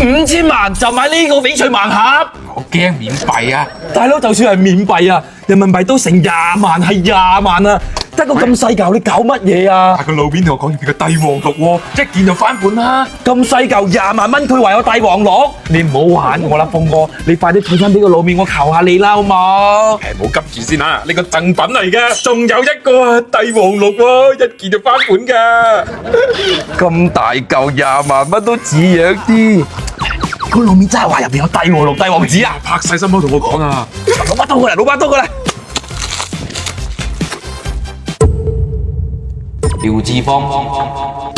5000萬就買呢個翡翠盲盒。我驚免幣啊！大佬，就算係免幣啊，人民幣都成20萬，係20萬啊！得個咁細嚿，你搞乜嘢啊？但個路邊同我講要俾個帝王綠喎，一見就翻本啦。咁細嚿20萬蚊，佢話有帝王綠，你唔好玩我啦，峰哥，你快啲退翻俾個路面，我求下你啦，好冇？誒，冇急住先啦，呢個贈品嚟㗎，仲有一個啊帝王綠喎，一見就翻本㗎。咁大嚿20萬蚊都似樣啲，個路面真係話入邊有帝王綠、帝王紫啊！拍細心口同我講啊！老闆多過嚟，老闆多過嚟。廖志芳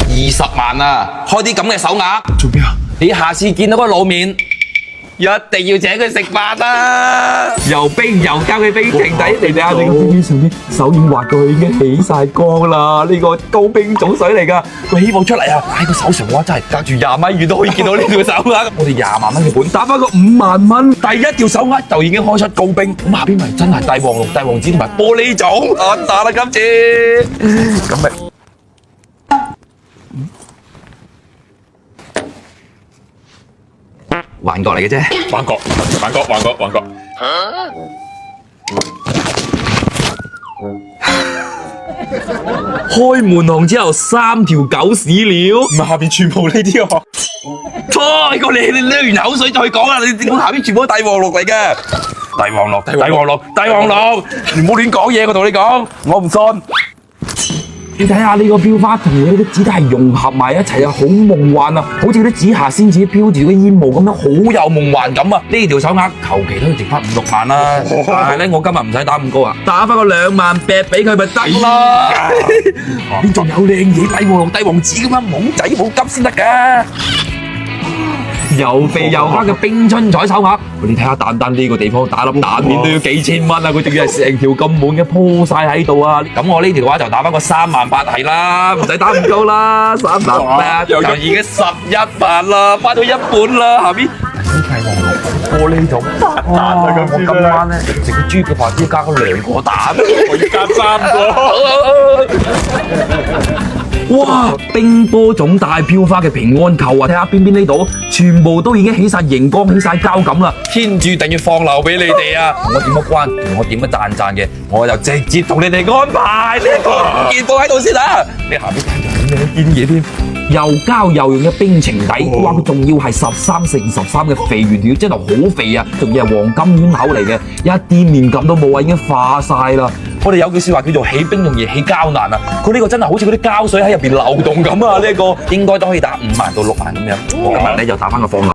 20萬啊！開啲咁嘅手鐲，做咩啊？你下次見到個老面，一定要請佢食飯啊！又冰又膠嘅冰情底，你睇下你個 BB 上面手已經滑過去，已經起晒光啦！呢個高冰種水嚟㗎，佢起霧出嚟啊！喺個手上嘅話真係隔住20米遠都可以見到呢條手鐲。我哋20萬蚊嘅本打翻個5萬蚊，第一條手鐲就已經開出高冰，咁下邊咪真係帝王綠、帝王紫同埋玻璃種，我打啦今次，咁咪。幻覺嚟嘅啫，幻覺，幻覺，幻覺，幻覺。開門紅之後3條狗屎料，唔係下邊全部呢啲喎。錯過你濺完口水再講啦！你下邊全部都帝王綠嚟嘅，帝王綠，帝王綠，帝王綠，你唔好亂講嘢，我同你講，我唔信。你睇下呢個標花同呢啲紙都係融合埋一齊啊，好夢幻啊，好似啲紫霞仙子飄住啲煙霧咁樣，好有夢幻感啊！呢條手鐲求其都要值翻5、6萬啦，但係咧我今日唔使打咁高啊，打翻個2萬8俾佢咪得啦。邊仲有靚嘢帝王綠、帝王紫咁樣，懵仔冇急先得㗎。又肥又黑嘅冰春彩手鐲，你睇下蛋蛋呢個地方打粒蛋面都要幾千蚊啊！佢仲要係成條咁滿嘅鋪晒喺度啊！咁我呢條嘅話就打翻個3萬8係啦，唔使打咁高啦，3萬8就已經11萬啦，翻到一半啦，下邊。帝王綠玻璃種8蛋啊！咁我今晚咧食個豬腳飯，只要加個2個蛋，我要加3個。哇！冰波種大飄花嘅平安球啊，睇下邊邊呢度，全部都已經起晒熒光、起晒膠感啦，天注定要放流俾你哋啊！我點乜關，我點乜讚嘅，我就直接同你哋安排呢個件放喺度先啊！你下邊睇到啲堅嘢添，又膠又潤嘅冰情底，哇！佢仲要係13×13嘅肥原料，真係好肥啊！仲要係黃金圈口嚟嘅，一啲面感都冇啊，已經化晒啦！我哋有句說話叫做起冰容易起膠難啊！佢呢個真係好似嗰啲膠水喺入邊流動咁啊！呢個應該都可以打5萬到6萬咁樣。我今日咧就打翻個放流。